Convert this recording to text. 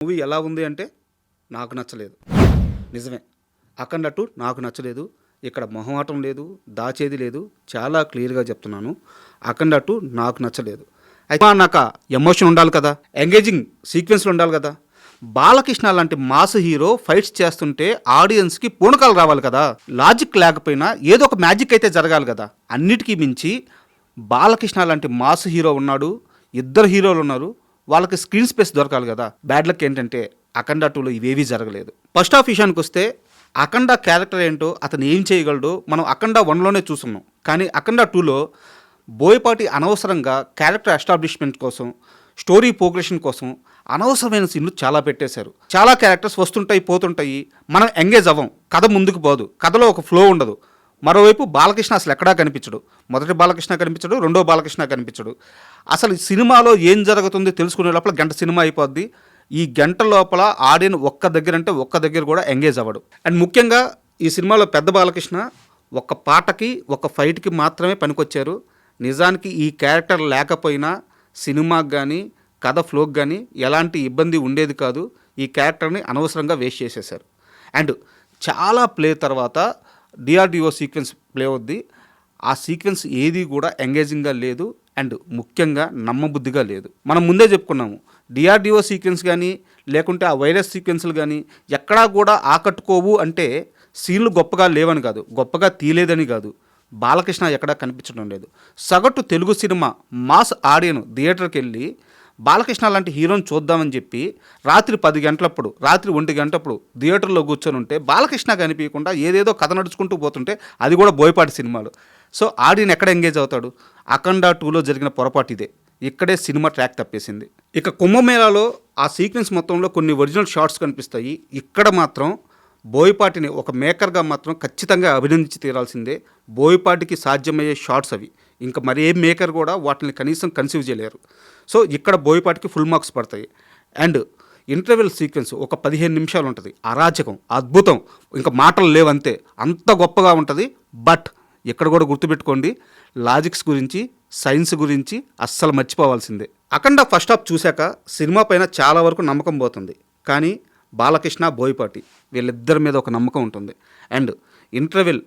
Movie ఎలా ఉంది అంటే నాకు నచ్చలేదు. నిజమే. 'అఖండ 2' నాకు నచ్చలేదు. ఇక్కడ మొహమాటం లేదు, దాచేది లేదు. చాలా క్లియర్‌గా చెప్తున్నాను. 'అఖండ 2' నాకు నచ్చలేదు. అయితే నాకు ఎమోషన్ ఉండాలి కదా! ఎంగేజింగ్ సీక్వెన్స్‌లు ఉండాలి కదా! బాలకృష్ణ లాంటి మాస్ హీరో ఫైట్స్ చేస్తుంటే ఆడియన్స్‌కి పూనకాలు రావాలి కదా! లాజిక్ లేకపోయినా ఏదో ఒక మ్యాజిక్ అయితే జరగాలి కదా! అన్నిటికీ మించి బాలకృష్ణ లాంటి మాస్ హీరో ఉన్నాడు. ఇద్దరు హీరోలు ఉన్నారు. వాళ్ళకి స్క్రీన్ స్పేస్ దొరకాలి కదా! బ్యాడ్ లక్ ఏంటంటే 'అఖండ 2'లో ఇవేవీ జరగలేదు. ఫస్ట్ హాఫ్ విషయానికి వస్తే అఖండ క్యారెక్టర్ ఏంటో, అతను ఏం చేయగలడో మనం 'అఖండ 1'లోనే చూస్తున్నాం. కానీ 'అఖండ 2'లో బోయపాటి అనవసరంగా క్యారెక్టర్ ఎస్టాబ్లిష్మెంట్ కోసం, స్టోరీ ప్రోగ్రెషన్ కోసం అనవసరమైన సీన్లు చాలా పెట్టేశారు. చాలా క్యారెక్టర్స్ వస్తుంటాయి, పోతుంటాయి. మనం ఎంగేజ్ అవ్వం. కథ ముందుకు పోదు. కథలో ఒక ఫ్లో ఉండదు. మరోవైపు బాలకృష్ణ అసలు ఎక్కడా కనిపించడు. మొదటి బాలకృష్ణ కనిపించడు, రెండో బాలకృష్ణ కనిపించడు. అసలు సినిమాలో ఏం జరుగుతుంది తెలుసుకునే లోపల గంట సినిమా అయిపోద్ది. ఈ గంట లోపల ఆడియన్ ఒక్క దగ్గర కూడా ఎంగేజ్ అవ్వడు. అండ్ ముఖ్యంగా ఈ సినిమాలో పెద్ద బాలకృష్ణ ఒక్క పాటకి, ఒక ఫైట్కి మాత్రమే పనికొచ్చారు. నిజానికి ఈ క్యారెక్టర్ లేకపోయినా సినిమాకి కానీ, కథ ఫ్లోకి కానీ ఎలాంటి ఇబ్బంది ఉండేది కాదు. ఈ క్యారెక్టర్ని అనవసరంగా వేస్ట్ చేసేశారు. అండ్ చాలా ప్లే తర్వాత డిఆర్డిఓ సీక్వెన్స్ ప్లే అవుద్ది. ఆ సీక్వెన్స్ ఏది కూడా ఎంగేజింగ్గా లేదు. అండ్ ముఖ్యంగా నమ్మబుద్ధిగా లేదు. మనం ముందే చెప్పుకున్నాము, డిఆర్డిఓ సీక్వెన్స్ కానీ, లేకుంటే ఆ వైరస్ సీక్వెన్స్లు కానీ ఎక్కడా కూడా ఆకట్టుకోవు అంటే సీన్లు గొప్పగా లేవని కాదు, గొప్పగా తీయలేదని కాదు. బాలకృష్ణ ఎక్కడా కనిపించడం లేదు. సగటు తెలుగు సినిమా మాస్ ఆడియన్ థియేటర్కి వెళ్ళి బాలకృష్ణ లాంటి హీరోని చూద్దామని చెప్పి రాత్రి 10 గంటలప్పుడు, రాత్రి 1 గంటప్పుడు థియేటర్లో కూర్చొని ఉంటే బాలకృష్ణ కనిపించకుండా ఏదేదో కథ నడుచుకుంటూ పోతుంటే, అది కూడా బోయపాటి సినిమాలు. సో ఆడియన్ ఎక్కడ ఎంగేజ్ అవుతాడు? 'అఖండ 2'లో జరిగిన పొరపాటు ఇదే. ఇక్కడే సినిమా ట్రాక్ తప్పేసింది. ఇక కుంభమేళాలో ఆ సీక్వెన్స్ మొత్తంలో కొన్ని ఒరిజినల్ షాట్స్ కనిపిస్తాయి. ఇక్కడ మాత్రం బోయపాటిని ఒక మేకర్గా మాత్రం ఖచ్చితంగా అభినందించి తీరాల్సిందే. బోయపాటికి సాధ్యమయ్యే షాట్స్ అవి. ఇంకా మరి ఏ మేకర్ కూడా వాటిని కనీసం కన్సీవ్ చేయలేరు. సో ఇక్కడ బోయపాటికి ఫుల్ మార్క్స్ పడతాయి. అండ్ ఇంటర్వెల్ సీక్వెన్స్ ఒక 15 నిమిషాలు ఉంటుంది. అరాచకం, అద్భుతం, ఇంకా మాటలు లేవంతే, అంత గొప్పగా ఉంటుంది. బట్ ఇక్కడ కూడా గుర్తుపెట్టుకోండి, లాజిక్స్ గురించి, సైన్స్ గురించి అస్సలు మర్చిపోవాల్సిందే. 'అఖండ' ఫస్ట్ హాఫ్ చూశాక సినిమా పైన చాలా వరకు నమ్మకం పోతుంది. కానీ బాలకృష్ణ, బోయపాటి వీళ్ళిద్దరి మీద ఒక నమ్మకం ఉంటుంది. And interval